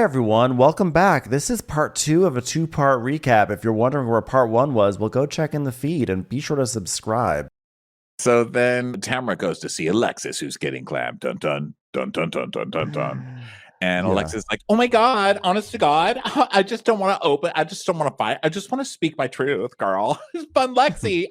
everyone. Welcome back. This is part 2 of a 2-part recap. If you're wondering where part 1 was, well, go check in the feed and be sure to subscribe. So then Tamara goes to see Alexis, who's getting clamped. Dun, dun, dun, dun, dun, dun, dun, dun. And Alexis is like, oh my God, honest to God, I just don't want to open. I just don't want to fight. I just want to speak my truth, girl. It's fun, Lexi.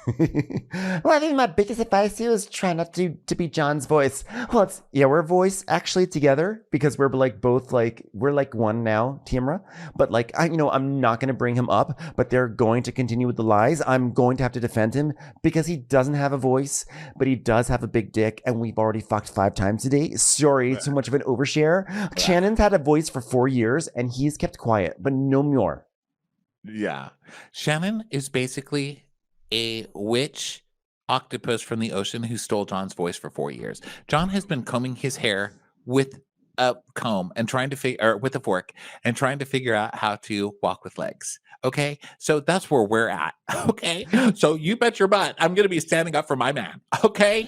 Well, I think my biggest advice to you is try not to be John's voice. Well, we're voice actually together because we're we're like one now, Tamara. But I'm not going to bring him up, but they're going to continue with the lies. I'm going to have to defend him because he doesn't have a voice, but he does have a big dick, and we've already fucked 5 times today. Sorry, too much of an overshare. Shannon's had a voice for 4 years, and he's kept quiet, but no more. Yeah. Shannon is basically a witch octopus from the ocean who stole John's voice for 4 years. John has been combing his hair with a comb and trying to with a fork and trying to figure out how to walk with legs. Okay, so that's where we're at. Okay, so you bet your butt I'm gonna be standing up for my man. Okay.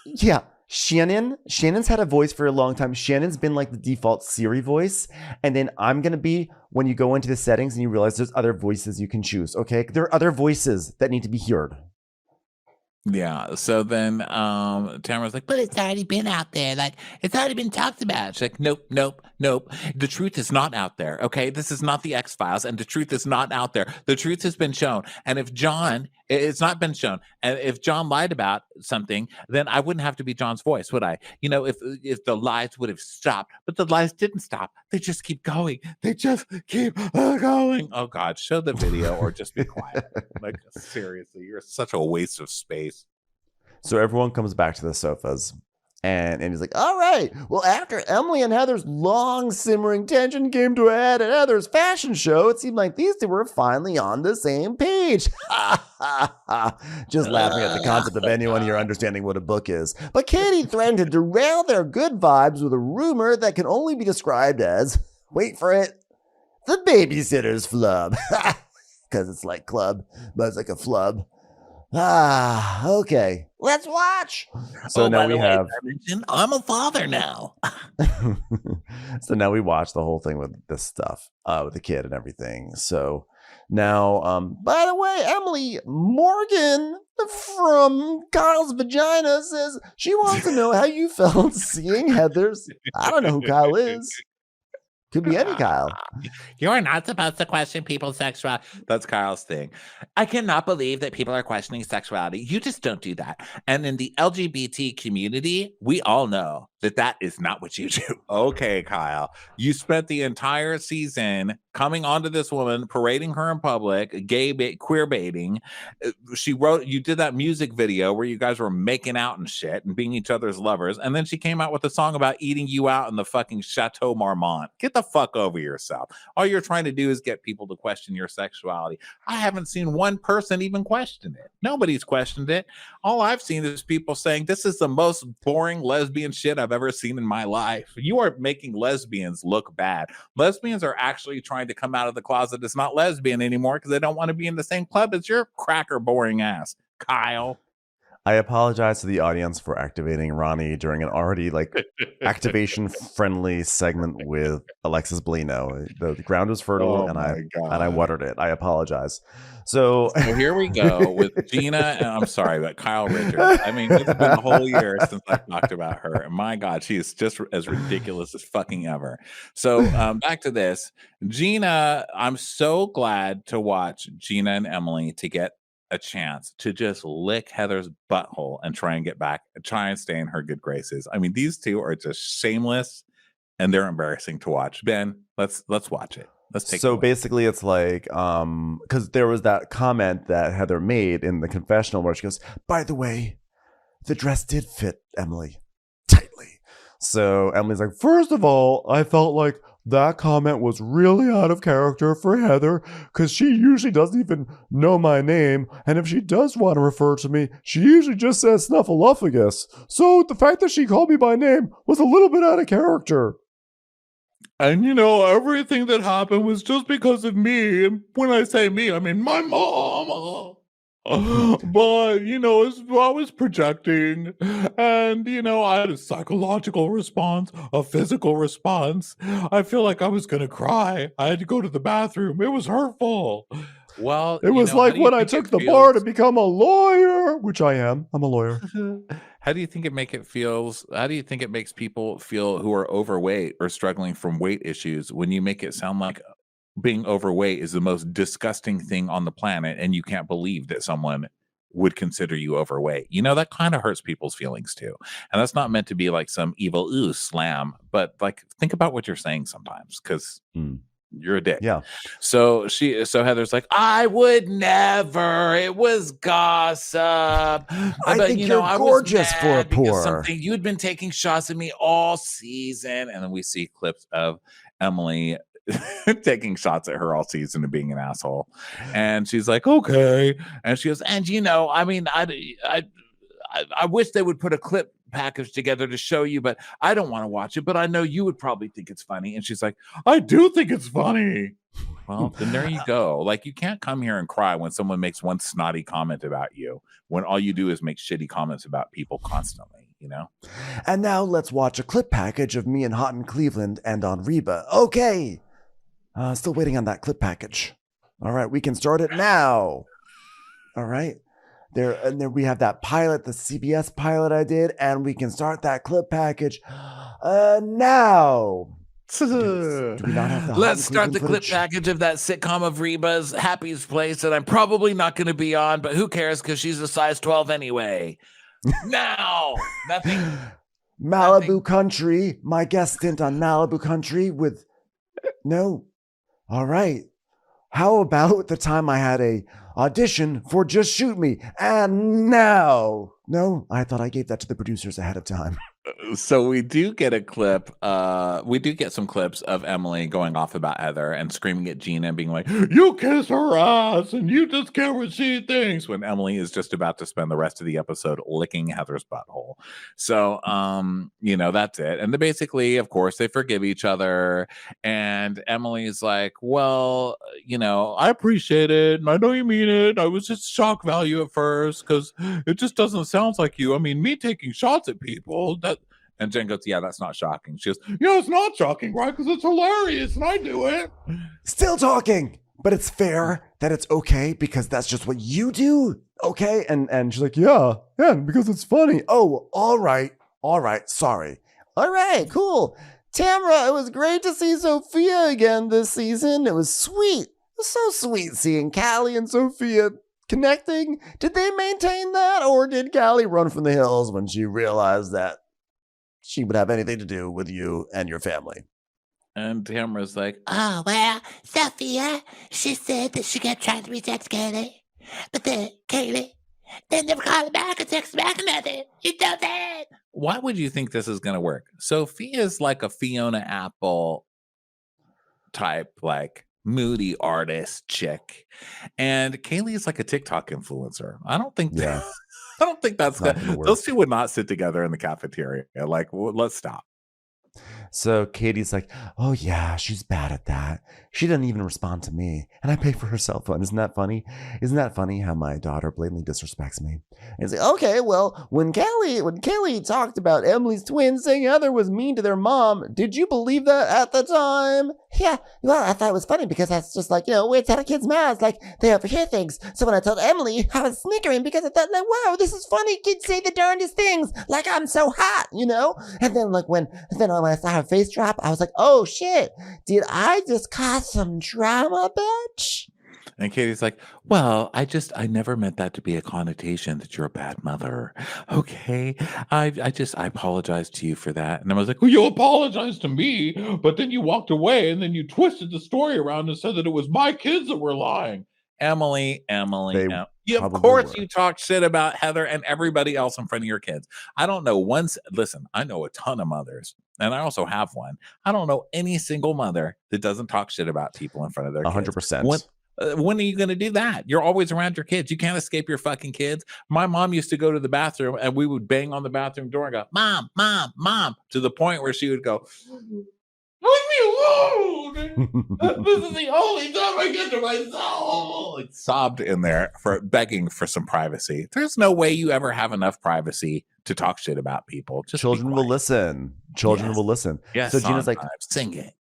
Yeah. Shannon's had a voice for a long time. Shannon's been like the default Siri voice. And then I'm going to be when you go into the settings and you realize there's other voices you can choose. Okay. There are other voices that need to be heard. Yeah. So then Tamara's like, but it's already been out there. Like, it's already been talked about. She's like, nope. The truth is not out there. Okay. This is not the X-Files, and the truth is not out there. The truth has been shown. And if it's not been shown. And if John lied about something, then I wouldn't have to be John's voice, would I? You know, if the lies would have stopped, but the lies didn't stop. They just keep going. They just keep going. Oh God, show the video or just be quiet. Like, seriously, you're such a waste of space. So everyone comes back to the sofas. And he's like, all right, well, after Emily and Heather's long simmering tension came to a head at Heather's fashion show, it seemed like these two were finally on the same page. Just laughing at the concept of anyone here understanding what a book is. But Katie threatened to derail their good vibes with a rumor that can only be described as, wait for it, the babysitter's flub. Because it's like club, but it's like a flub. Okay. Let's watch. So now we have. I'm a father now. So now we watch the whole thing with this stuff, with the kid and everything. So now, by the way, Emily Morgan from Kyle's Vagina says she wants to know how you felt seeing Heather's. I don't know who Kyle is. Could be any Kyle. You are not supposed to question people's sexuality. That's Kyle's thing. I cannot believe that people are questioning sexuality. You just don't do that. And in the LGBT community, we all know that is not what you do. Okay, Kyle. You spent the entire season coming onto this woman, parading her in public, queer baiting. You did that music video where you guys were making out and shit and being each other's lovers. And then she came out with a song about eating you out in the fucking Chateau Marmont. Get the fuck over yourself. All you're trying to do is get people to question your sexuality. I haven't seen one person even question it. Nobody's questioned it. All I've seen is people saying this is the most boring lesbian shit I've ever seen in my life. You are making lesbians look bad. Lesbians are actually trying to come out of the closet as not lesbian anymore because they don't want to be in the same club as your cracker boring ass, Kyle. I apologize to the audience for activating Ronnie during an already activation friendly segment with Alexis Blino. The ground was fertile and I watered it. I apologize. So here we go with Gina. And I'm sorry, but Kyle Richards. I mean, it's been a whole year since I've talked about her. And my God, she is just as ridiculous as fucking ever. So back to this. Gina, I'm so glad to watch Gina and Emily to get a chance to just lick Heather's butthole and try and stay in her good graces. I mean, these two are just shameless and they're embarrassing to watch. Ben, let's watch it. Let's take So basically it's like because there was that comment that Heather made in the confessional where she goes, by the way, the dress did fit Emily tightly. So Emily's like, first of all, I felt like that comment was really out of character for Heather because she usually doesn't even know my name. And if she does want to refer to me, she usually just says Snuffleupagus. So the fact that she called me by name was a little bit out of character. And everything that happened was just because of me. And when I say me, I mean my mom. But, I was projecting, and, I had a psychological response, a physical response. I feel like I was going to cry. I had to go to the bathroom. It was hurtful. Well, It was how like do you when I think it took the bar to feels? become a lawyer, which I am. I'm a lawyer. How do you think how do you think it makes people feel who are overweight or struggling from weight issues when you make it sound like being overweight is the most disgusting thing on the planet and you can't believe that someone would consider you overweight? That kind of hurts people's feelings too. And that's not meant to be like some evil ooh slam, but like think about what you're saying sometimes, because you're a dick. Yeah. So Heather's like, I would never. It was gossip. I think you're I gorgeous was for a mad because poor. you had been taking shots at me all season. And then we see clips of Emily taking shots at her all season and being an asshole. And she's like, okay. And she goes, and I wish they would put a clip package together to show you, but I don't want to watch it. But I know you would probably think it's funny. And she's like, I do think it's funny. Well, then there you go. Like, you can't come here and cry when someone makes one snotty comment about you, when all you do is make shitty comments about people constantly, And now let's watch a clip package of me and Hot in Cleveland and on Reba. Okay. Still waiting on that clip package. All right, we can start it now. All right. There we have that pilot, the CBS pilot I did, and we can start that clip package now. Do we not have the Let's start the clip package of that sitcom of Reba's, Happy's Place, that I'm probably not going to be on, but who cares because she's a size 12 anyway. Now, nothing. Malibu Country, my guest stint on Malibu Country with no. All right. How about the time I had a audition for Just Shoot Me? And now. No, I thought I gave that to the producers ahead of time. So we do get a clip. We do get some clips of Emily going off about Heather and screaming at Gina and being like, you kiss her ass and you just care what she thinks, when Emily is just about to spend the rest of the episode licking Heather's butthole. So, that's it. And basically, of course, they forgive each other. And Emily's like, well, I appreciate it. And I know you mean it. I was just shock value at first because it just doesn't sound like you. I mean, me taking shots at people, and Jen goes, yeah, that's not shocking. She goes, yeah, it's not shocking, right? Because it's hilarious and I do it. Still talking, but it's fair that it's okay because that's just what you do. Okay. And she's like, yeah, because it's funny. Oh, all right. Sorry. All right, cool. Tamara, it was great to see Sophia again this season. It was sweet. It was so sweet seeing Callie and Sophia connecting. Did they maintain that, or did Callie run from the hills when she realized that she would have anything to do with you and your family? And Tamara's like, oh, well, Sophia, she said that she kept trying to reach out to Kaylee, but then Kaylee, they never called her back or text back or nothing. You know that? Why would you think this is going to work? Sophia's like a Fiona Apple type, like moody artist chick, and Kaylee is like a TikTok influencer. I don't think that's good. Those two would not sit together in the cafeteria. Like, let's stop. So Katie's like, oh yeah, she's bad at that. She doesn't even respond to me. And I pay for her cell phone. Isn't that funny? Isn't that funny how my daughter blatantly disrespects me? And it's like, okay, well, when Kelly talked about Emily's twins saying Heather was mean to their mom, did you believe that at the time? Yeah, well, I thought it was funny because that's just like, it's out of kids' mouths. Like, they overhear things. So when I told Emily, I was snickering because I thought, like, wow, this is funny. Kids say the darndest things. Like, I'm so hot, And then, when I saw her face drop, I was like, oh, shit. Did I just cause some drama, bitch? And Katie's like, well, I never meant that to be a connotation that you're a bad mother. Okay. I apologize to you for that. And I was like, well, you apologized to me, but then you walked away and then you twisted the story around and said that it was my kids that were lying. Emily. Of course you talk shit about Heather and everybody else in front of your kids. I don't know listen, I know a ton of mothers, and I also have one. I don't know any single mother that doesn't talk shit about people in front of their 100%. kids. When are you going to do that? You're always around your kids. You can't escape your fucking kids. My mom used to go to the bathroom and we would bang on the bathroom door and go, Mom, Mom, Mom, to the point where she would go, leave me food. This is the only time I get to myself. Like sobbed in there for begging for some privacy. There's no way you ever have enough privacy to talk shit about people. Just children will listen. Children will listen. Yes. So Gina's like, sing it.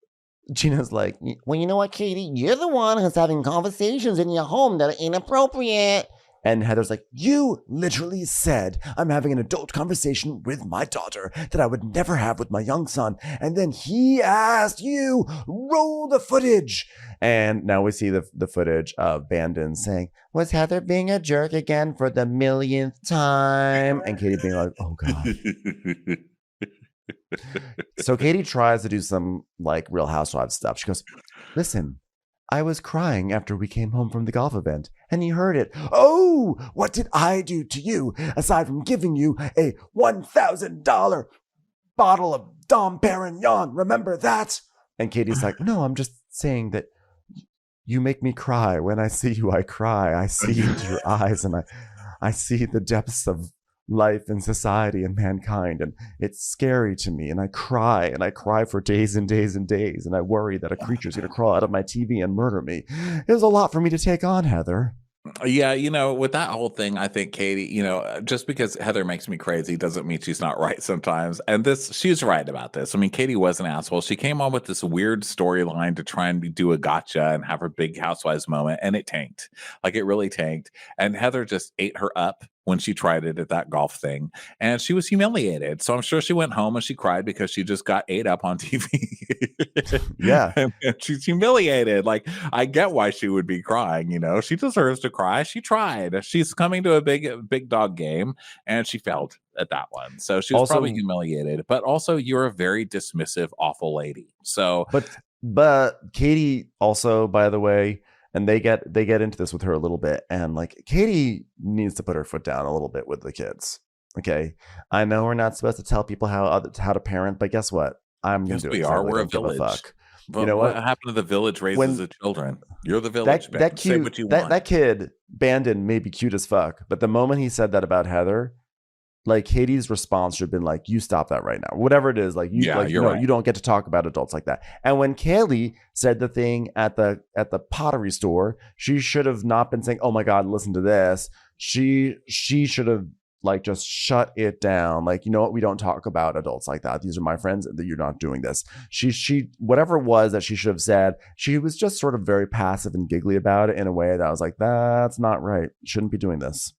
Gina's like, Well, you know what, Katie? You're the one who's having conversations in your home that are inappropriate. and Heather's like, you literally said I'm having an adult conversation with my daughter that I would never have with my young son. And then he asked you, roll the footage. And now we see the footage of Bandon saying, was Heather being a jerk again for the millionth time? And Katie being like, oh God. So Katie tries to do some like Real Housewives stuff. She goes, listen, I was crying after we came home from the golf event and he heard it. Oh, what did I do to you aside from giving you a $1,000 bottle of Dom Perignon? Remember that? And Katie's like, no, I'm just saying that you make me cry. When I see you, I cry. I see into your eyes and I see the depths of life and society and mankind, and it's scary to me, and I cry for days and days and days, and I worry that a creature's gonna crawl out of my TV and murder me. It was a lot for me to take on, Heather. Yeah, with that whole thing, I think Katie, just because Heather makes me crazy doesn't mean she's not right sometimes. And she's right about this. I mean, Katie was an asshole. She came on with this weird storyline to try and do a gotcha and have her big housewives moment, and it tanked. Like, it really tanked. And Heather just ate her up when she tried it at that golf thing, and she was humiliated. So I'm sure she went home and she cried because she just got ate up on TV. Yeah. And she's humiliated. Like, I get why she would be crying, she deserves to cry. She tried. She's coming to a big dog game and she failed at that one. So she was Also, probably humiliated, but also you're a very dismissive, awful lady. So, but Katie also, by the way, and they get into this with her a little bit, and like Katie needs to put her foot down a little bit with the kids. Okay, I know we're not supposed to tell people how to parent, but guess what? I'm gonna do it. We are. We're a village. But you know what happened to the village raises the children? You're the village. Say what you want. That kid, Bandon, may be cute as fuck, but the moment he said that about Heather, like Katie's response should have been like, you stop that right now. Whatever it is, like you right. You don't get to talk about adults like that. And when Kaylee said the thing at the pottery store, she should have not been saying, oh my God, listen to this. She should have like just shut it down. Like, you know what? We don't talk about adults like that. These are my friends. That you're not doing this. She whatever it was that she should have said, she was just sort of very passive and giggly about it in a way that I was like, that's not right. You shouldn't be doing this.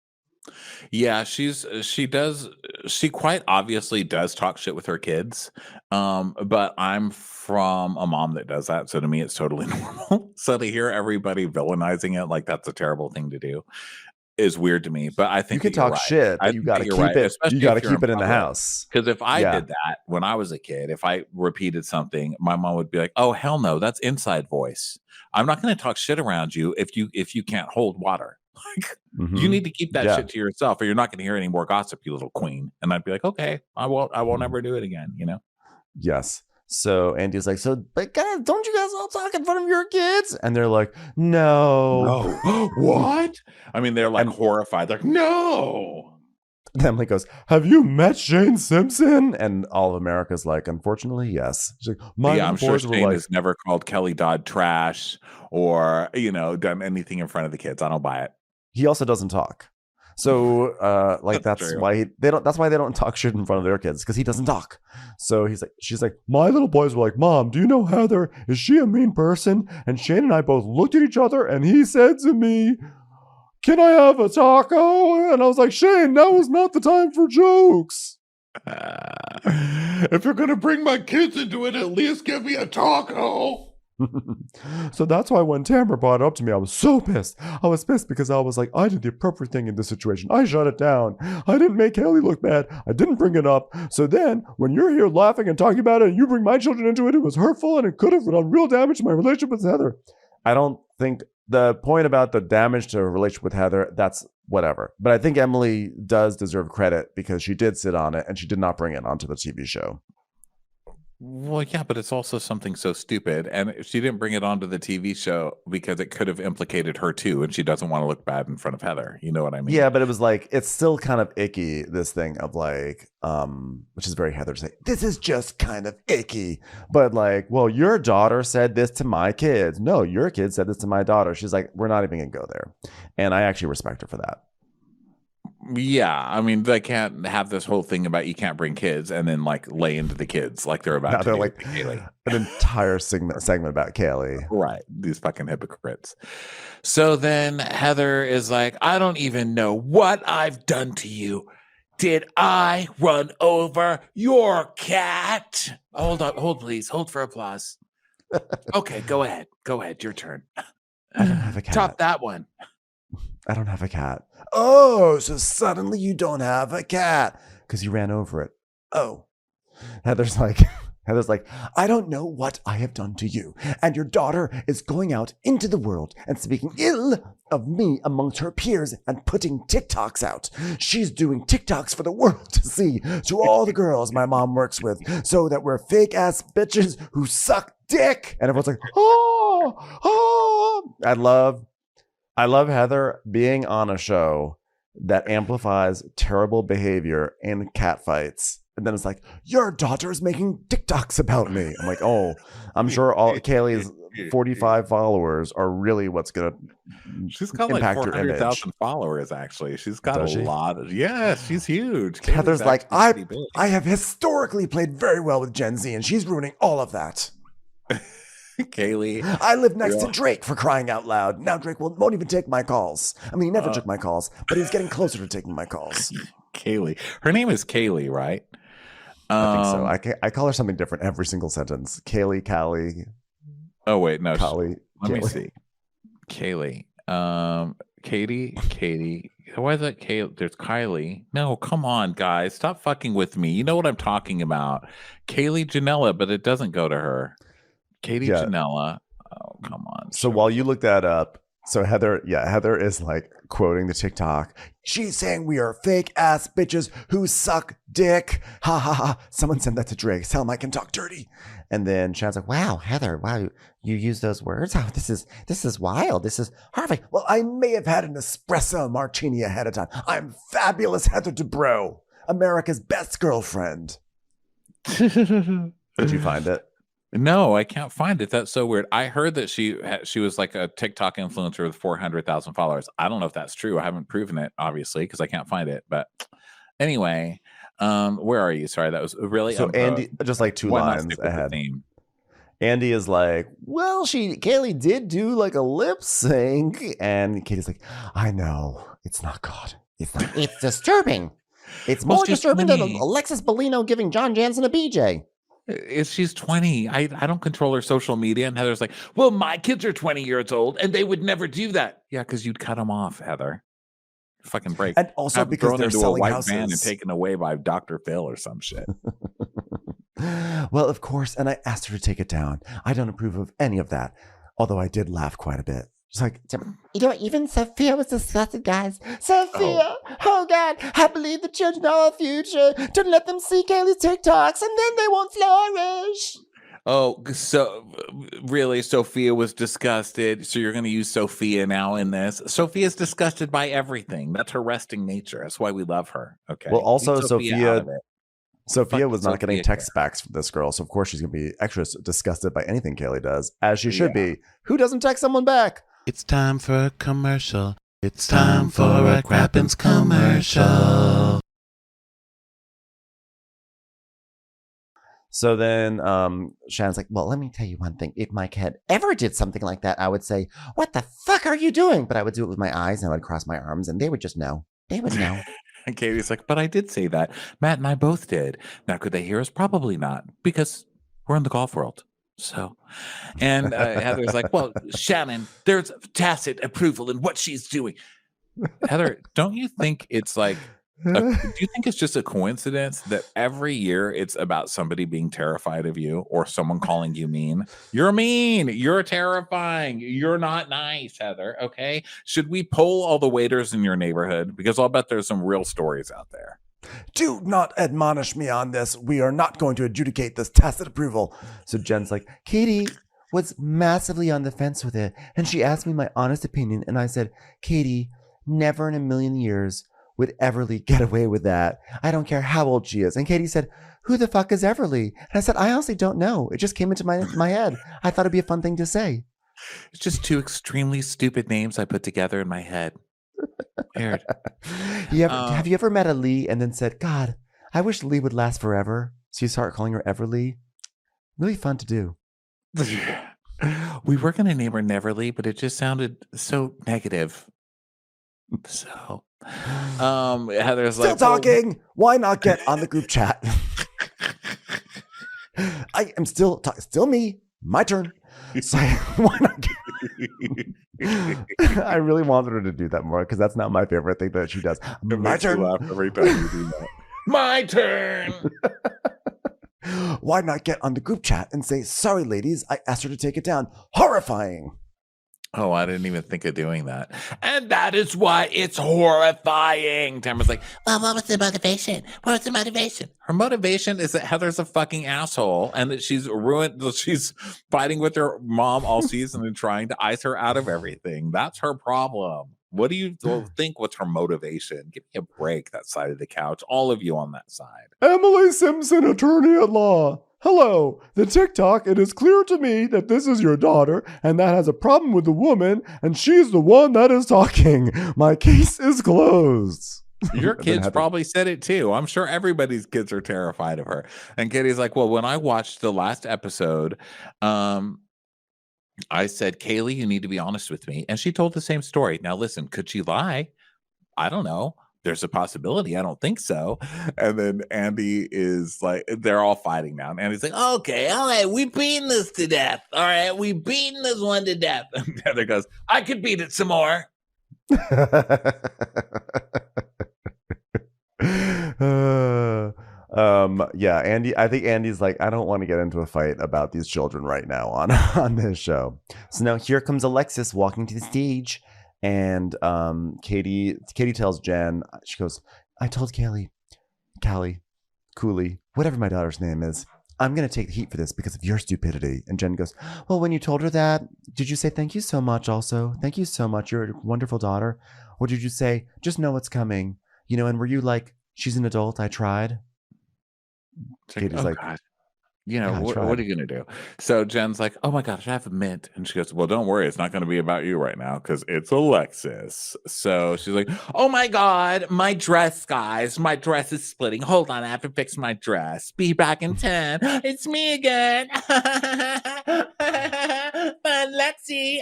Yeah, she quite obviously does talk shit with her kids. But I'm from a mom that does that. So to me, it's totally normal. So to hear everybody villainizing it like that's a terrible thing to do is weird to me. But I think you can talk shit, but you got to keep it. You got to keep it in the house. Because if I did that when I was a kid, if I repeated something, my mom would be like, "Oh hell no, that's inside voice. I'm not going to talk shit around you if you can't hold water." Like, you need to keep that shit to yourself, or you're not going to hear any more gossip, you little queen. And I'd be like, okay, I won't ever do it again. Yes. So Andy's like, but guys, don't you guys all talk in front of your kids? And they're like, no. What? I mean, they're like horrified. They're like, no. Emily goes, have you met Shane Simpson? And all of America's like, unfortunately, yes. She's like, I'm sure Shane has never called Kelly Dodd trash or, done anything in front of the kids. I don't buy it. He also doesn't talk. So that's why they don't talk shit in front of their kids, because he doesn't talk. So she's like, my little boys were like, Mom, do you know Heather? Is she a mean person? And Shane and I both looked at each other and he said to me, can I have a taco? And I was like, Shane, now is not the time for jokes. If you're going to bring my kids into it, at least give me a taco. So that's why when Tamara brought it up to me, I was so pissed. I was pissed because I was like, I did the appropriate thing in this situation. I shut it down. I didn't make Haley look bad. I didn't bring it up. So then when you're here laughing and talking about it and you bring my children into it, it was hurtful and it could have done real damage to my relationship with Heather. I don't think the point about the damage to a relationship with Heather, that's whatever. But I think Emily does deserve credit because she did sit on it and she did not bring it onto the TV show. Well, yeah, but it's also something so stupid. And she didn't bring it onto the TV show because it could have implicated her too. And she doesn't want to look bad in front of Heather. You know what I mean? Yeah, but it was like, it's still kind of icky, this thing of like, which is very Heather to say, this is just kind of icky. But like, well, your daughter said this to my kids. No, your kid said this to my daughter. She's like, we're not even going to go there. And I actually respect her for that. Yeah, I mean, they can't have this whole thing about you can't bring kids and then like lay into the kids like they're about Now to they're do like to Kaylee. an entire segment about Kaylee. Right, these fucking hypocrites. So then Heather is like, I don't even know what I've done to you. Did I run over your cat? Hold please, hold for applause. Okay, go ahead, your turn. I don't have a cat. Top that one. I don't have a cat. Oh, so suddenly you don't have a cat because you ran over it. Oh. Heather's like, I don't know what I have done to you. And your daughter is going out into the world and speaking ill of me amongst her peers and putting TikToks out. She's doing TikToks for the world to see, to all the girls my mom works with, so that we're fake ass bitches who suck dick. And everyone's like, oh. I love Heather being on a show that amplifies terrible behavior in catfights. And then it's like, your daughter's making TikToks about me. I'm like, oh, I'm sure all Kaylee's 45 followers are really what's going to She's got like 400,000 followers, actually. She's got a lot of, yeah, she's huge. Heather's like, I have historically played very well with Gen Z, and she's ruining all of that. Kaylee. I live next to Drake, for crying out loud. Now Drake won't even take my calls. I mean, he never took my calls, but he's getting closer to taking my calls. Kaylee. Her name is Kaylee, right? I think so. I call her something different every single sentence. Kaylee, Callie. Oh, wait, no. Callie. Let me see. Kaylee. Katie. Why is that Kaylee? There's Kylie. No, come on, guys. Stop fucking with me. You know what I'm talking about. Kaylee Janella, but it doesn't go to her. Katie Janella. Oh, come on. So while you look that up, so Heather is like quoting the TikTok. She's saying we are fake ass bitches who suck dick. Ha ha ha. Someone sent that to Drake. Tell him I can talk dirty. And then Shannon's like, wow, Heather, wow, you use those words? Oh, this is wild. This is horrific. Well, I may have had an espresso martini ahead of time. I'm fabulous Heather Dubrow, America's best girlfriend. Did you find it? No, I can't find it. That's so weird. I heard that she was like a TikTok influencer with 400,000 followers. I don't know if that's true. I haven't proven it, obviously, because I can't find it. But anyway, where are you? Sorry, that was really so Andy. Just like two lines ahead. Andy is like, well, Kaylee did do like a lip sync, and Katie's like, I know it's not God. It's disturbing. It's more disturbing than Alexis Bellino giving John Jansen a BJ. She's 20. I don't control her social media. And Heather's like, well, my kids are 20 years old and they would never do that. Yeah, because you'd cut them off, Heather. Fucking break. And also because they're into selling a white houses. van and taken away by Dr. Phil or some shit. Well, of course. And I asked her to take it down. I don't approve of any of that. Although I did laugh quite a bit. She's like, you know, even Sophia was disgusted, guys. Sophia, oh God, I believe the children are our future. Don't let them see Kaylee's TikToks and then they won't flourish. Oh, so really, Sophia was disgusted. So you're going to use Sophia now in this. Sophia's disgusted by everything. That's her resting nature. That's why we love her. Okay. Well, also Sophia was not getting text backs from this girl. So of course she's going to be extra disgusted by anything Kaylee does, as she should be. Who doesn't text someone back? It's time for a commercial. It's time for a Crappens commercial. So then Shannon's like, well, let me tell you one thing. If my kid ever did something like that, I would say, what the fuck are you doing? But I would do it with my eyes and I would cross my arms and they would just know. They would know. And Katie's like, but I did say that. Matt and I both did. Now, could they hear us? Probably not, because we're in the golf world. So, and Heather's like, well, Shannon, there's tacit approval in what she's doing. Heather, don't you think it's like, do you think it's just a coincidence that every year it's about somebody being terrified of you or someone calling you mean? You're mean. You're terrifying. You're not nice, Heather. Okay. Should we poll all the waiters in your neighborhood? Because I'll bet there's some real stories out there. Do not admonish me on this. We are not going to adjudicate this tacit approval. So Jen's like, Katie was massively on the fence with it. And she asked me my honest opinion. And I said, Katie, never in a million years would Everly get away with that. I don't care how old she is. And Katie said, who the fuck is Everly? And I said, I honestly don't know. It just came into my head. I thought it'd be a fun thing to say. It's just two extremely stupid names I put together in my head. Weird. Have you ever met a Lee and then said, God, I wish Lee would last forever? So you start calling her Everly. Really fun to do. We were going to name her Neverly, but it just sounded so negative. So, Heather's Still like, talking. Why not get on the group chat? I am still me. My turn. So why not? I really wanted her to do that more because that's not my favorite thing that she does. My turn. Laugh every time you do that. My turn. Why not get on the group chat and say, sorry, ladies, I asked her to take it down. Horrifying. Oh, I didn't even think of doing that. And that is why it's horrifying. Tamara's like, Well, what was the motivation? What was the motivation? her motivation is that Heather's a fucking asshole and that she's fighting with her mom all season and trying to ice her out of everything. That's her problem. What do you think? What's her motivation? Give me a break, that side of the couch. All of you on that side. Emily Simpson, attorney at law. Hello, the TikTok, it is clear to me that this is your daughter and that has a problem with the woman and she's the one that is talking. My case is closed. Your kids probably said it too. I'm sure everybody's kids are terrified of her. And Katie's like, well, when I watched the last episode, I said, Kaylee, you need to be honest with me. And she told the same story. Now, listen, could she lie? I don't know. There's a possibility. I don't think so. And then Andy is like, they're all fighting now. And Andy's like, okay, all right, we beaten this to death. All right, we beaten this one to death. And Heather goes, I could beat it some more. Yeah, Andy, I think Andy's like, I don't want to get into a fight about these children right now on this show. So now here comes Alexis walking to the stage. And Katie tells Jen, she goes, I told Callie, Cooley, whatever my daughter's name is, I'm going to take the heat for this because of your stupidity. And Jen goes, well, when you told her that, did you say thank you so much also? Thank you so much. You're a wonderful daughter. Or did you say, just know what's coming? You know, and were you like, she's an adult, I tried? Katie's like, God. You know, what are you going to do? So Jen's like, oh my gosh, I have a mint. And she goes, well, don't worry. It's not going to be about you right now because it's Alexis. So she's like, oh my God, my dress, guys. My dress is splitting. Hold on. I have to fix my dress. Be back in 10. It's me again. Lexi.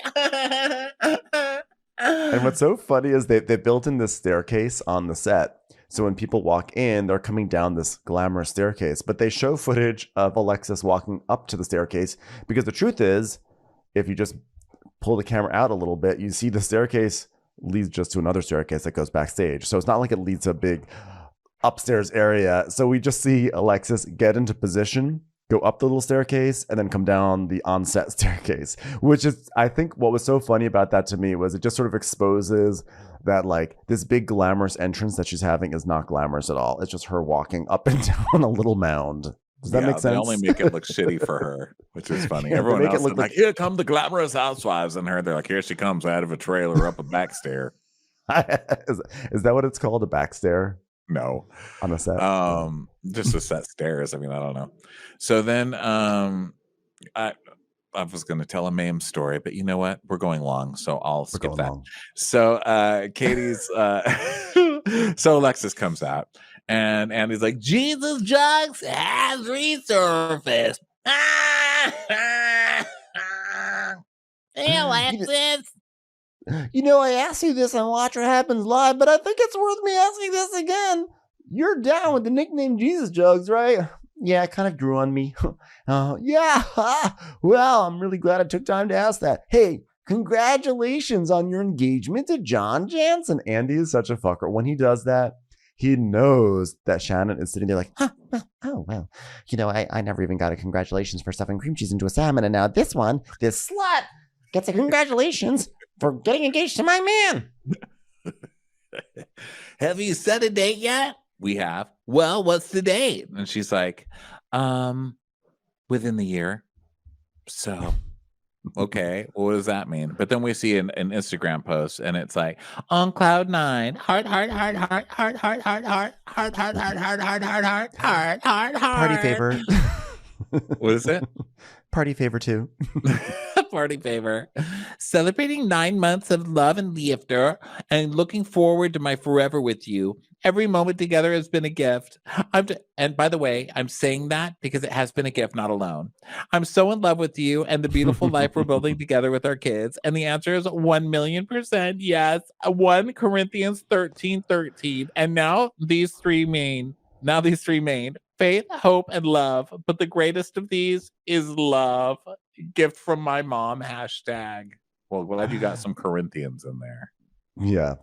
And what's so funny is they built in this staircase on the set. So when people walk in, they're coming down this glamorous staircase. But they show footage of Alexis walking up to the staircase because the truth is, if you just pull the camera out a little bit, you see the staircase leads just to another staircase that goes backstage. So it's not like it leads to a big upstairs area. So we just see Alexis get into position, go up the little staircase, and then come down the on-set staircase, which is, I think what was so funny about that to me was it just sort of exposes that like this big glamorous entrance that she's having is not glamorous at all. It's just her walking up and down a little mound. Does that make sense? They only make it look shitty for her, which is funny. Yeah, everyone else is like, here come the glamorous housewives. And they're like, here she comes out of a trailer up a back stair. Is that what it's called? A back stair? No. On a set? Just a set stairs. I mean, I don't know. So then I was going to tell a Mame story, but you know what? We're going long, so I'll skip that. Long. So Katie's, so Alexis comes out, and Andy's like, Jesus Jugs has resurfaced. Hey, Alexis. You know, I asked you this on Watch What Happens Live, but I think it's worth me asking this again. You're down with the nickname Jesus Jugs, right? Yeah, it kind of grew on me. Yeah. Well, I'm really glad I took time to ask that. Hey, congratulations on your engagement to John Jansen. Andy is such a fucker. When he does that, he knows that Shannon is sitting there like, well. You know, I never even got a congratulations for stuffing cream cheese into a salmon. And now this slut gets a congratulations for getting engaged to my man. Have you set a date yet? we have. Well, what's the date? And she's like, within the year. So, okay, what does that mean? But then we see an Instagram post, and it's like on cloud 9, heart, heart, heart, heart, heart, heart, heart, heart, heart, heart, heart, heart, heart, heart, heart, heart, heart, heart. Party favor. What is it? Party favor too. Party favor. Celebrating 9 months of love and laughter, and looking forward to my forever with you. Every moment together has been a gift. And by the way, I'm saying that because it has been a gift, not alone. I'm so in love with you and the beautiful life we're building together with our kids. And the answer is 1,000,000% yes. 1 Corinthians 13:13. And now these three main. Faith, hope, and love. But the greatest of these is love. Gift from my mom, hashtag. Well, glad you got some Corinthians in there. Yeah.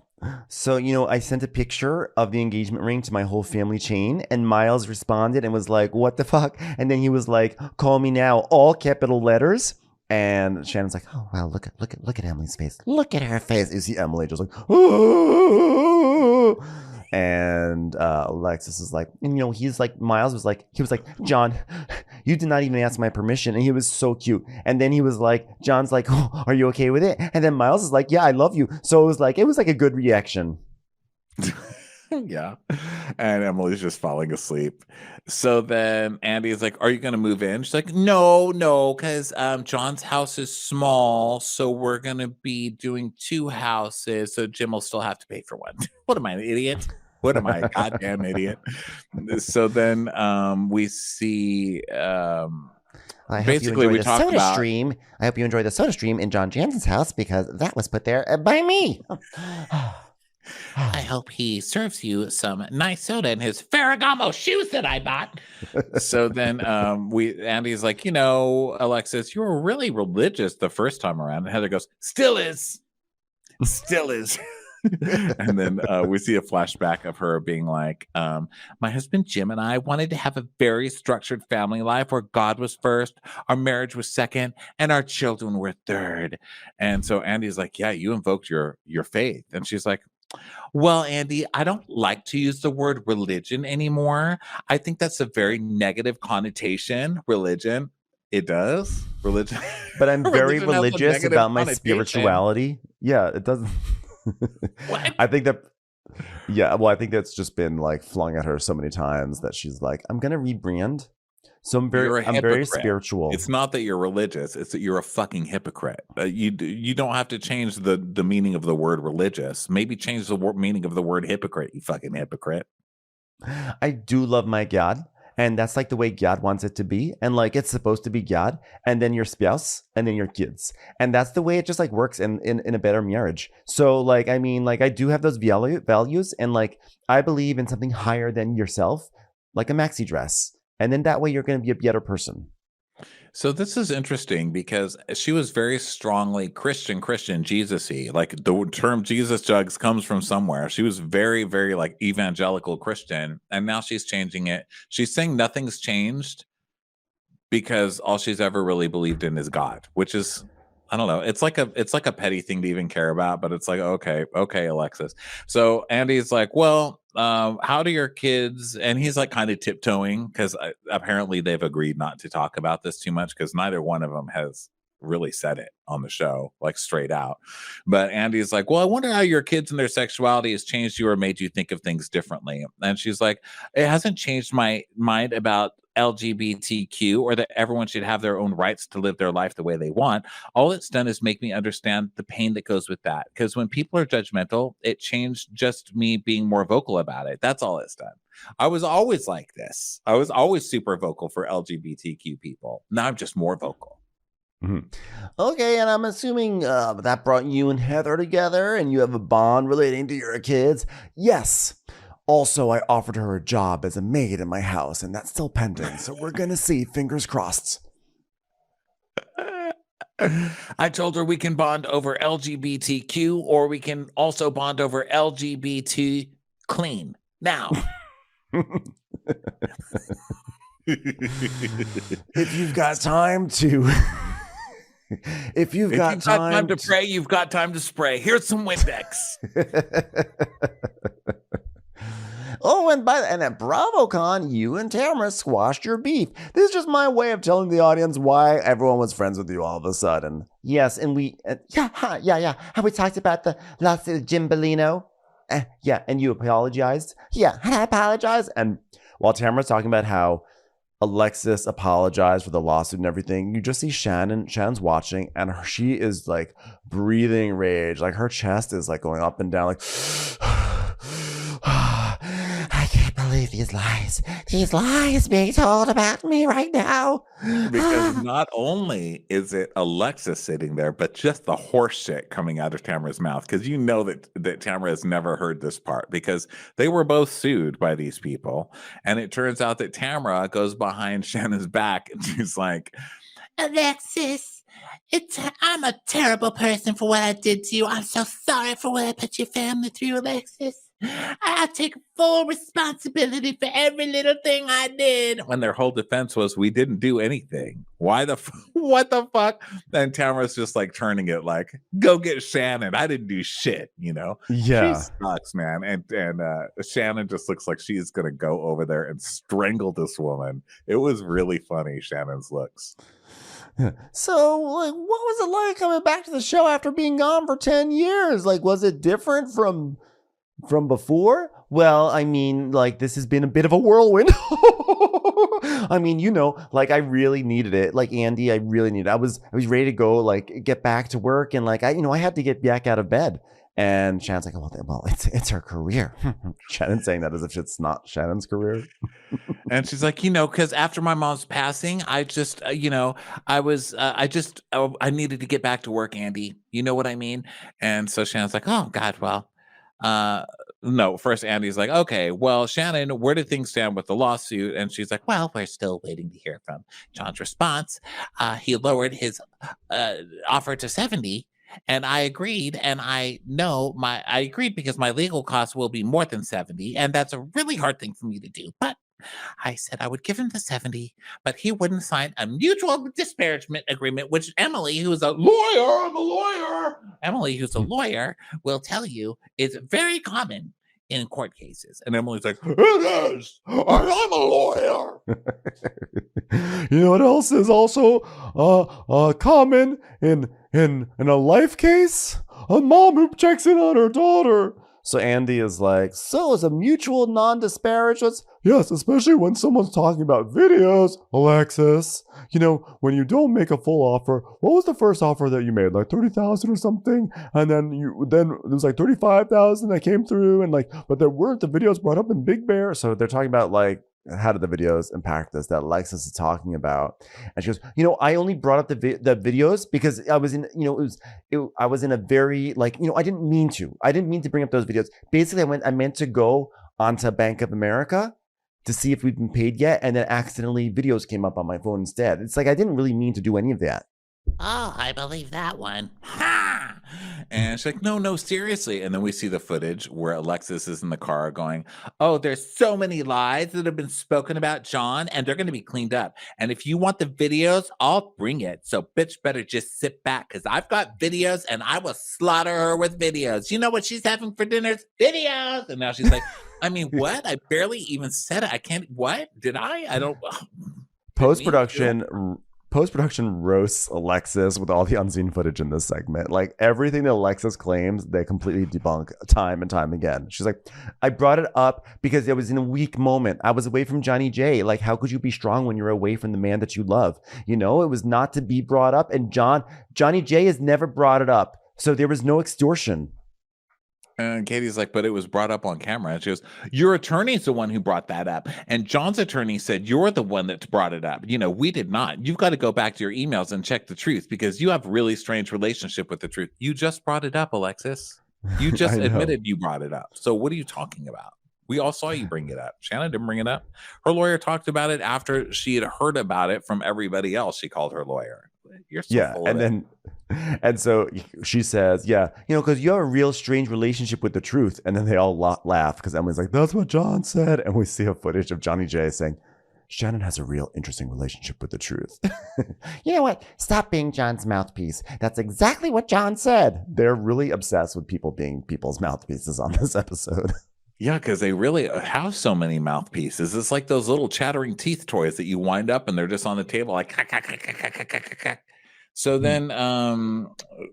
So, I sent a picture of the engagement ring to my whole family chain, and Miles responded and was like, what the fuck? And then he was like, call me now, all capital letters. And Shannon's like, oh, wow, look at Emily's face. Look at her face. You see Emily just like, oh. And Alexis is like, and he's like, Miles was like, John, you did not even ask my permission. And he was so cute. And then he was like, John's like, oh, are you okay with it? And then Miles is like, yeah, I love you. So it was like a good reaction. Yeah. And Emily's just falling asleep. So then Andy is like, are you going to move in? She's like, no, because John's house is small. So we're going to be doing 2 houses. So Jim will still have to pay for one. What am I, an idiot? What am I, a goddamn idiot? So then we see... basically, we talked about stream. I hope you enjoy the soda stream in John Jansen's house because that was put there by me. I hope he serves you some nice soda in his Ferragamo shoes that I bought. So then Andy's like, Alexis, you were really religious the first time around. And Heather goes, still is. And then we see a flashback of her being like, my husband Jim and I wanted to have a very structured family life where God was first, our marriage was second, and our children were third. And so Andy's like, yeah, you invoked your faith. And she's like, well, Andy, I don't like to use the word religion anymore. I think that's a very negative connotation. Religion. It does. Religion. But I'm very religious about my spirituality. Yeah, it doesn't. What? I think that's just been like flung at her so many times that she's like, I'm gonna rebrand. So I'm very spiritual. It's not that you're religious; it's that you're a fucking hypocrite. You don't have to change the meaning of the word religious. Maybe change the meaning of the word hypocrite. You fucking hypocrite. I do love my God. And that's like the way God wants it to be. And like it's supposed to be God and then your spouse and then your kids. And that's the way it just like works in a better marriage. So like, I mean, like I do have those values and like I believe in something higher than yourself, like a maxi dress. And then that way you're going to be a better person. So this is interesting because she was very strongly Christian, Jesus-y. Like the term Jesus jugs comes from somewhere. She was very, very like evangelical Christian. And now she's changing it. She's saying nothing's changed because all she's ever really believed in is God, which is, I don't know. It's like a petty thing to even care about, but it's like, okay, Alexis. So Andy's like, well, how do your kids, and he's like kind of tiptoeing because apparently they've agreed not to talk about this too much because neither one of them has really said it on the show like straight out. But Andy's like, well, I wonder how your kids and their sexuality has changed you or made you think of things differently. And she's like, it hasn't changed my mind about LGBTQ or that everyone should have their own rights to live their life the way they want. All it's done is make me understand the pain that goes with that. Because when people are judgmental, it changed just me being more vocal about it. That's all it's done. I was always like this. I was always super vocal for LGBTQ people. Now I'm just more vocal. Mm-hmm. Okay, and I'm assuming that brought you and Heather together and you have a bond relating to your kids. Yes. Also, I offered her a job as a maid in my house, and that's still pending. So we're going to see. Fingers crossed. I told her we can bond over LGBTQ or we can also bond over LGBT clean. Now. If you've got time to... If you've got time to pray, you've got time to spray. Here's some Windex. Oh, and at BravoCon, you and Tamara squashed your beef. This is just my way of telling the audience why everyone was friends with you all of a sudden. Yes, and we, yeah. How we talked about the lawsuit with Jim Bellino. Yeah, and you apologized. Yeah, and I apologized. And while Tamara's talking about how Alexis apologized for the lawsuit and everything, you just see Shannon. Shannon's watching, and she is like breathing rage. Like her chest is like going up and down, like. I can't believe these lies being told about me right now. Because not only is it Alexis sitting there, but just the horse shit coming out of Tamara's mouth. Because you know that Tamara has never heard this part because they were both sued by these people. And it turns out that Tamara goes behind Shannon's back and she's like, Alexis, I'm a terrible person for what I did to you. I'm so sorry for what I put your family through, Alexis. I take full responsibility for every little thing I did. when their whole defense was, we didn't do anything. What the fuck? Then Tamara's just like turning it like, go get Shannon. I didn't do shit, you know? Yeah. She sucks, man. And Shannon just looks like she's going to go over there and strangle this woman. It was really funny, Shannon's looks. So, like, what was it like coming back to the show after being gone for 10 years? Like, was it different from before? Well, I mean, like, this has been a bit of a whirlwind. I mean, you know, like, I really needed it. Like, Andy, I really needed it. I was ready to go, like, get back to work. And, like, I had to get back out of bed. And Shannon's like, well, it's her career. Shannon's saying that as if it's not Shannon's career. And she's like, because after my mom's passing, I just, I needed to get back to work, Andy. You know what I mean? And so Shannon's like, oh, God, well, no, first Andy's like, okay, well, Shannon, where do things stand with the lawsuit? And she's like, well, we're still waiting to hear from John's response. He lowered his offer to 70. And I agreed, and I agreed because my legal costs will be more than 70, and that's a really hard thing for me to do. But I said I would give him the 70, but he wouldn't sign a mutual disparagement agreement, which Emily, who's a lawyer, Emily, who's a lawyer, will tell you is very common in court cases. And Emily's like, it is. I'm a lawyer. You know what else is also common in a life case? A mom who checks in on her daughter. So Andy is like, so is a mutual non-disparage? Yes, especially when someone's talking about videos, Alexis. You know, when you don't make a full offer, what was the first offer that you made? Like 30,000 or something? And then it was like 35,000 that came through, and like, but there weren't the videos brought up in Big Bear. So they're talking about like, how did the videos impact this that Alexis is talking about? And she goes, I only brought up the videos because I was in, I was in a very like, I didn't mean to bring up those videos. Basically, I meant to go onto Bank of America to see if we've been paid yet. And then accidentally videos came up on my phone instead. It's like, I didn't really mean to do any of that. Oh, I believe that one. Ha! And she's like, no, seriously. And then we see the footage where Alexis is in the car going, oh, there's so many lies that have been spoken about John, and they're going to be cleaned up. And if you want the videos, I'll bring it. So bitch better just sit back because I've got videos and I will slaughter her with videos. You know what she's having for dinner? Videos. And now she's like, I mean, what? I barely even said it. I can't. What? Did I? I don't. Post-production roasts Alexis with all the unseen footage in this segment. Like everything that Alexis claims, they completely debunk time and time again. She's like, I brought it up because it was in a weak moment. I was away from Johnny J. Like, how could you be strong when you're away from the man that you love? It was not to be brought up. And Johnny J has never brought it up. So there was no extortion. And Katie's like, but it was brought up on camera. And she goes, your attorney's the one who brought that up. And John's attorney said, you're the one that's brought it up. We did not. You've got to go back to your emails and check the truth because you have a really strange relationship with the truth. You just brought it up, Alexis. You just admitted you brought it up. So what are you talking about? We all saw you bring it up. Shannon didn't bring it up. Her lawyer talked about it after she had heard about it from everybody else. She called her lawyer. You're so full of it. And so she says, because you have a real strange relationship with the truth. And then they all laugh because Emily's like, that's what John said. And we see a footage of Johnny J saying, Shannon has a real interesting relationship with the truth. You know what? Stop being John's mouthpiece. That's exactly what John said. They're really obsessed with people being people's mouthpieces on this episode. Yeah, because they really have so many mouthpieces. It's like those little chattering teeth toys that you wind up and they're just on the table like. So then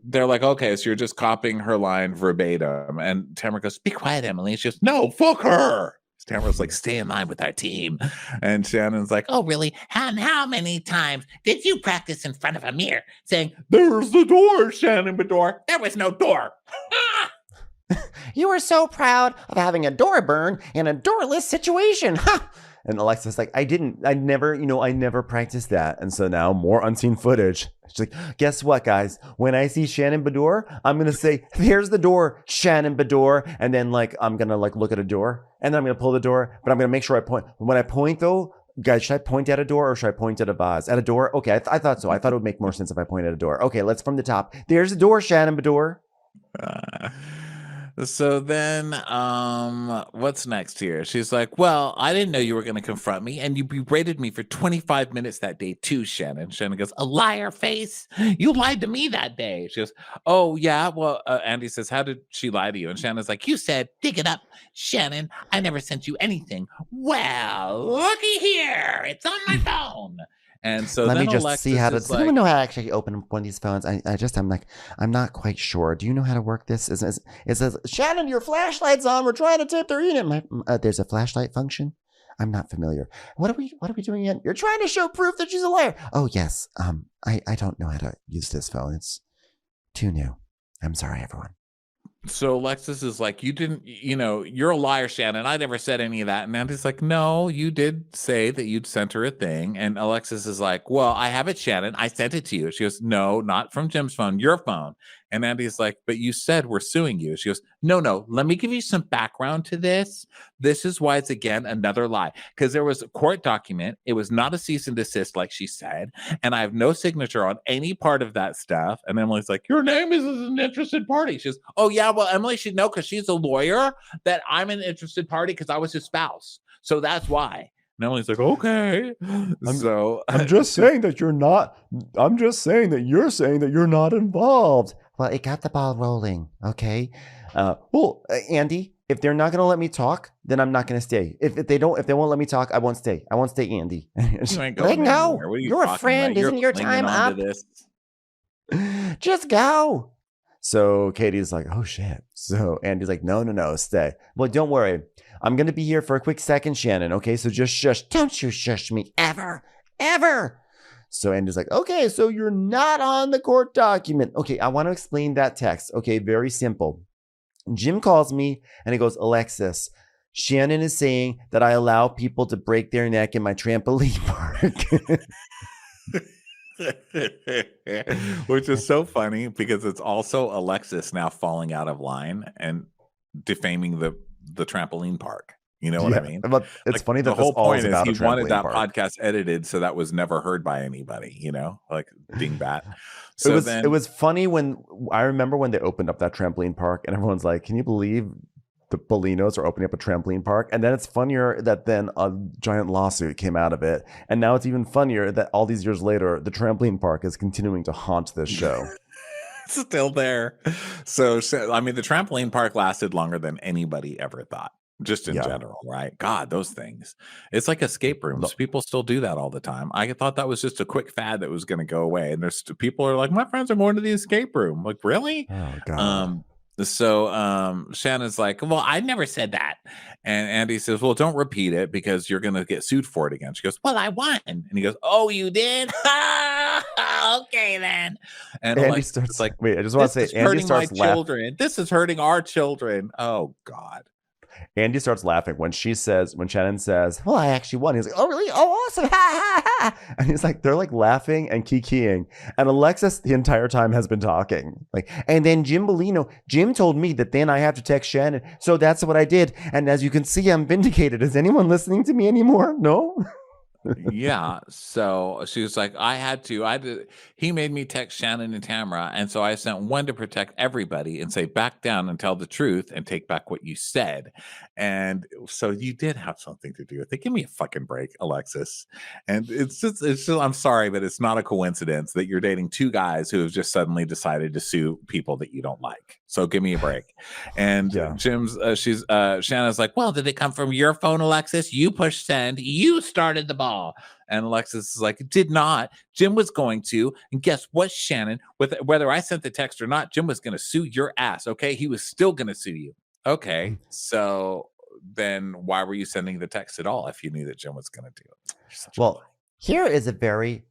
they're like, okay, so you're just copying her line verbatim. And Tamara goes, be quiet, Emily. It's just, no, fuck her. Tamara's like, stay in line with our team. And Shannon's like, Oh, really? How many times did you practice in front of a mirror saying, there's the door, Shannon Bedore. There was no door. You were so proud of having a door burn in a doorless situation. Ha! And Alexa's like, I never practiced that. And so now more unseen footage. She's like, guess what, guys? When I see Shannon Bedore, I'm going to say, there's the door, Shannon Bedore. And then like, I'm going to like look at a door and then I'm going to pull the door, but I'm going to make sure I point. When I point though, guys, should I point at a door or should I point at a vase? At a door? Okay. I thought so. I thought it would make more sense if I point at a door. Okay. Let's from the top. There's the door, Shannon Bedore. So then, what's next here? She's like, well, I didn't know you were going to confront me, and you berated me for 25 minutes that day too, Shannon. Shannon goes, a liar face? You lied to me that day. She goes, oh, yeah, well, Andy says, how did she lie to you? And Shannon's like, You said, dig it up. Shannon, I never sent you anything. Well, looky here. It's on my phone. and so Let then me just Alexis see how to. is Does like, anyone know how to actually open one of these phones? I'm not quite sure. Do you know how to work this? It says, Shannon, your flashlight's on. We're trying to tape the unit. There's a flashlight function. I'm not familiar. What are we doing again? You're trying to show proof that she's a liar. Oh yes. I don't know how to use this phone. It's too new. I'm sorry, everyone. So Alexis is like, you didn't, you're a liar, Shannon. I never said any of that. And Andy's like, no, you did say that you'd sent her a thing. And Alexis is like, well, I have it, Shannon. I sent it to you. She goes, no, not from Jim's phone, your phone. And Andy's like, but you said we're suing you. She goes, no, let me give you some background to this. This is why it's, again, another lie. Because there was a court document. It was not a cease and desist, like she said. And I have no signature on any part of that stuff. And Emily's like, your name is an interested party. She goes, oh, yeah, well, Emily should know because she's a lawyer that I'm an interested party because I was his spouse. So that's why. And Emily's like, okay. I'm just saying that you're not. I'm just saying that you're saying that you're not involved. Well, it got the ball rolling. Okay. Andy, if they're not going to let me talk, then I'm not going to stay. If they won't let me talk, I won't stay. I won't stay, Andy. You ain't Let going go. anywhere. What are you You're a talking friend. about? Isn't your clinging time on up? to this. Just go. So Katie's like, oh shit. So Andy's like, no, stay. Well, don't worry. I'm going to be here for a quick second, Shannon. Okay. So just shush. Don't you shush me ever. So Andy's like, okay, so you're not on the court document. Okay, I want to explain that text. Okay, very simple. Jim calls me and he goes, Alexis, Shannon is saying that I allow people to break their neck in my trampoline park. Which is so funny because it's also Alexis now falling out of line and defaming the trampoline park. You know what I mean? But it's funny that the whole point is he wanted that park. podcast edited so that was never heard by anybody, like dingbat. So it was funny when I remember when they opened up that trampoline park and everyone's like, can you believe the Bolinos are opening up a trampoline park? And then it's funnier that then a giant lawsuit came out of it. And now it's even funnier that all these years later, the trampoline park is continuing to haunt this show. Still there. So, I mean, the trampoline park lasted longer than anybody ever thought. Just in general, right? God, those things. It's like escape rooms. People still do that all the time. I thought that was just a quick fad that was going to go away. And there's people are like, my friends are going to the escape room. Like, really? Oh, God. So Shannon's like, well, I never said that. And Andy says, well, don't repeat it because you're going to get sued for it again. She goes, well, I won. And he goes, oh, you did? Okay, then. And Andy starts like, wait, I just want to say, Andy starts laughing. This is hurting our children. Oh, God. Andy starts laughing when Shannon says, well, I actually won. He's like, oh, really? Oh, awesome. Ha, ha, ha. And he's like, they're like laughing and kikiing. And Alexis the entire time has been talking. Like, and then Jim told me that then I have to text Shannon. So that's what I did. And as you can see, I'm vindicated. Is anyone listening to me anymore? No? Yeah. So she was like, he made me text Shannon and Tamara. And so I sent one to protect everybody and say, back down and tell the truth and take back what you said. And so you did have something to do with it. Give me a fucking break, Alexis. And it's just, I'm sorry, but it's not a coincidence that you're dating two guys who have just suddenly decided to sue people that you don't like. So give me a break. And Shanna's like, well, did it come from your phone, Alexis? You pushed send. You started the ball. And Alexis is like, it did not. Jim was going to. And guess what, Shannon? Whether I sent the text or not, Jim was going to sue your ass. Okay. He was still going to sue you. Okay. So then why were you sending the text at all if you knew that Jim was going to do it? Well, here is a very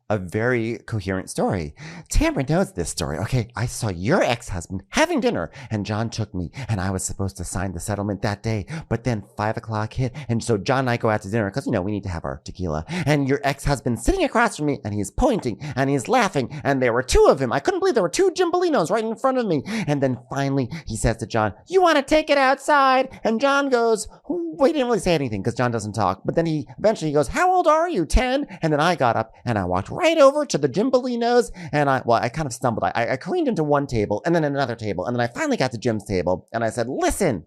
coherent story. Tamara knows this story. Okay, I saw your ex-husband having dinner, and John took me, and I was supposed to sign the settlement that day, but then 5 o'clock hit, and so John and I go out to dinner, because, we need to have our tequila, and your ex-husband sitting across from me, and he's pointing, and he's laughing, and there were two of him. I couldn't believe there were two Gimbalinos right in front of me, and then finally he says to John, you want to take it outside? And John goes, well, he didn't really say anything, because John doesn't talk, but then he eventually goes, how old are you, 10? And then I got up, and I walked right over to the Gimbalinos, and I kind of stumbled. I careened into one table and then another table, and then I finally got to Jim's table, and I said, listen,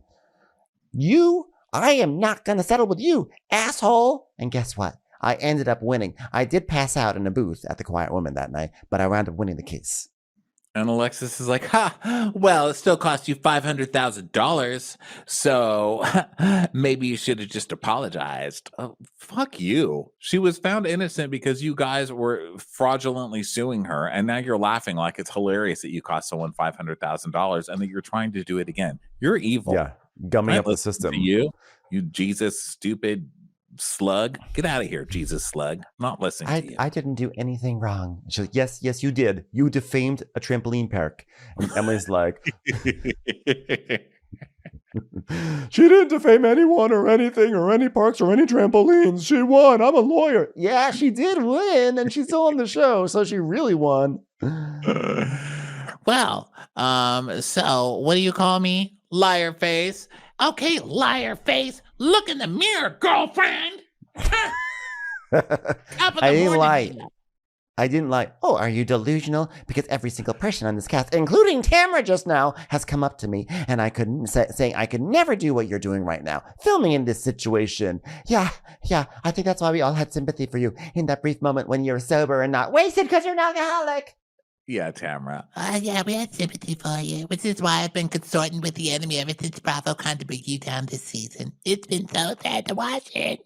I am not going to settle with you, asshole. And guess what? I ended up winning. I did pass out in a booth at the Quiet Woman that night, but I wound up winning the case. And Alexis is like, well, it still cost you $500,000. So maybe you should have just apologized. Oh, fuck you. She was found innocent because you guys were fraudulently suing her. And now you're laughing like it's hilarious that you cost someone $500,000 and that you're trying to do it again. You're evil. Yeah. Gumming up the system. You Jesus, stupid slug. Get out of here, Jesus slug. I'm not listening to you. I didn't do anything wrong. She's like, yes, you did. You defamed a trampoline park. And Emily's like, she didn't defame anyone or anything or any parks or any trampolines. She won. I'm a lawyer. Yeah, she did win, and she's still on the show, so she really won. Well, so what do you call me? Liar face. Okay, liar face. Look in the mirror, girlfriend. I didn't lie. I didn't lie. Oh, are you delusional? Because every single person on this cast, including Tamara just now, has come up to me, and I couldn't saying I could never do what you're doing right now, filming in this situation. Yeah. I think that's why we all had sympathy for you in that brief moment when you're sober and not wasted because you're an alcoholic. Yeah, Tamara. Yeah, we had sympathy for you, which is why I've been consorting with the enemy ever since Bravo kind to bring you down this season. It's been so sad to watch it.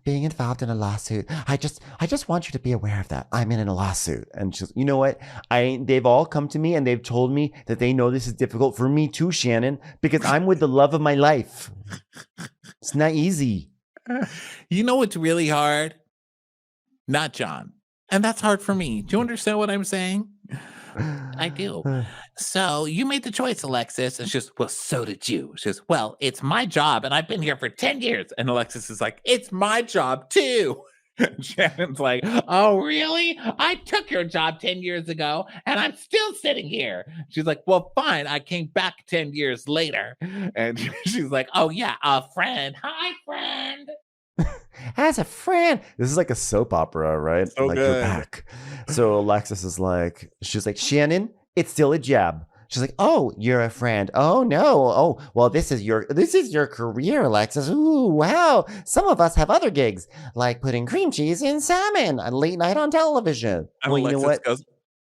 Being involved in a lawsuit. I just want you to be aware of that. I'm in a lawsuit. And she's, you know what? They've all come to me and they've told me that they know this is difficult for me too, Shannon, because I'm with the love of my life. It's not easy. You know what's really hard? Not John. And that's hard for me. Do you understand what I'm saying? I do. So you made the choice, Alexis. And she's, well, so did you. She says, well, it's my job and I've been here for 10 years. And Alexis is like, it's my job too. And Shannon's like, oh, really? I took your job 10 years ago and I'm still sitting here. She's like, well, fine. I came back 10 years later. And she's like, oh, yeah, a friend. Hi, friend. As a friend. This is like a soap opera, right? So like good. You're back. So Alexis is like, she's like, Shannon, it's still a jab. She's like, oh, you're a friend. Oh no. Oh, well, this is your career, Alexis. Ooh, wow. Some of us have other gigs, like putting cream cheese in salmon on late night on television. And well, Alexis you know what? goes,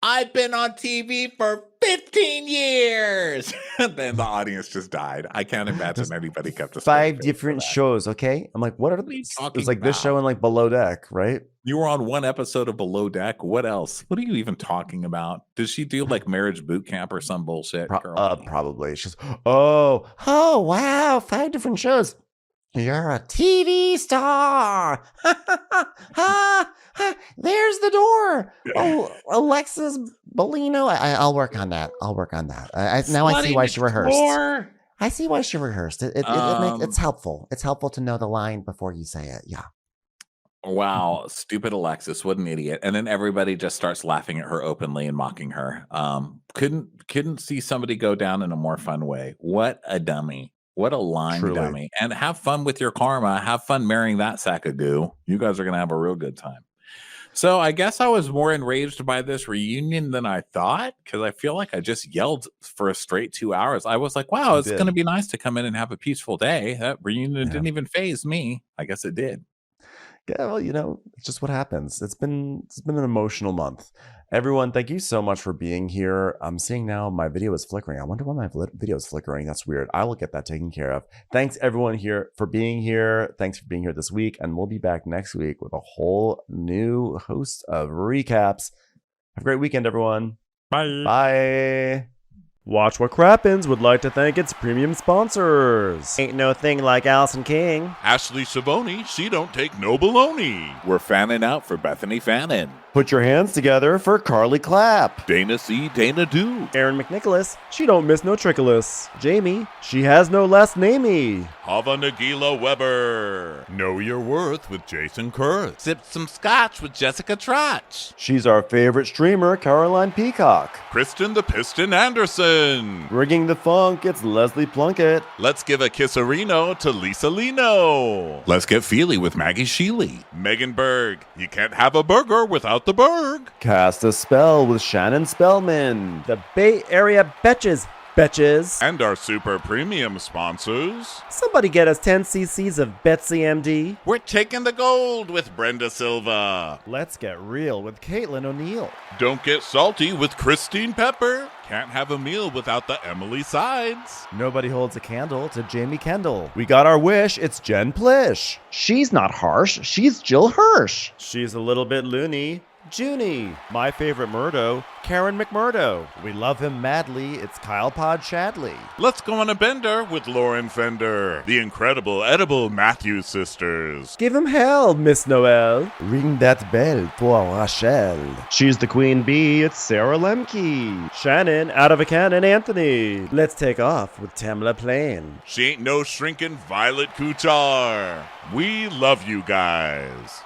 I've been on TV for 15 years. And then the audience just died. I can't imagine anybody kept a 5 different shows, okay? I'm like, what are you these? talking It's like this about? show and like Below Deck, right? You were on one episode of Below Deck. What else? What are you even talking about? Does she do like marriage boot camp or some bullshit? Girl? Probably. She's, oh, wow, 5 different shows. You're a TV star. There's the door. Oh, Alexis Bellino. I'll work on that. Now I see why she rehearsed. I see why she rehearsed. It's helpful. It's helpful to know the line before you say it. Yeah. Wow, stupid Alexis, what an idiot. And then everybody just starts laughing at her openly and mocking her. Couldn't see somebody go down in a more fun way. What a dummy. What a lying dummy. And have fun with your karma. Have fun marrying that sack of goo. You guys are going to have a real good time. So I guess I was more enraged by this reunion than I thought, because I feel like I just yelled for a straight 2 hours. I was like, wow, You it's did. going to be nice to come in and have a peaceful day. That reunion Yeah. didn't even faze me. I guess it did. Yeah, well, it's just what happens. It's been an emotional month. Everyone, thank you so much for being here. I'm seeing now my video is flickering. I wonder why my video is flickering. That's weird. I will get that taken care of. Thanks everyone here for being here. Thanks for being here this week, and we'll be back next week with a whole new host of recaps. Have a great weekend, everyone. Bye. Bye. Watch What Crappens would like to thank its premium sponsors. Ain't no thing like Allison King. Ashley Savoni, she don't take no baloney. We're fanning out for Bethany Fannin. Put your hands together for Carly Clapp. Dana C, Dana Do. Aaron McNicholas, she don't miss no trickolas. Jamie, she has no last namey. Hava Nagila Weber. Know Your Worth with Jason Kurth. Sipped some scotch with Jessica Trotch. She's our favorite streamer, Caroline Peacock. Kristen the Piston Anderson. Rigging the funk, it's Leslie Plunkett. Let's give a kisserino to Lisa Lino. Let's get feely with Maggie Sheely. Megan Berg. You can't have a burger without the Berg. Cast a spell with Shannon Spellman. The Bay Area Betches. And our super premium sponsors. Somebody get us 10 cc's of Betsy MD. We're taking the gold with Brenda Silva. Let's get real with Caitlin O'Neill. Don't get salty with Christine Pepper. Can't have a meal without the Emily Sides. Nobody holds a candle to Jamie Kendall. We got our wish, it's Jen Plish. She's not harsh, she's Jill Hirsch. She's a little bit loony. Junie. My favorite Murdo, Karen McMurdo. We love him madly, it's Kyle Pod Shadley. Let's go on a bender with Lauren Fender. The incredible edible Matthews sisters. Give him hell, Miss Noel. Ring that bell for Rachel. She's the queen bee, it's Sarah Lemke. Shannon, out of a cannon, Anthony. Let's take off with Tamla Plain. She ain't no shrinking Violet Kuchar. We love you guys.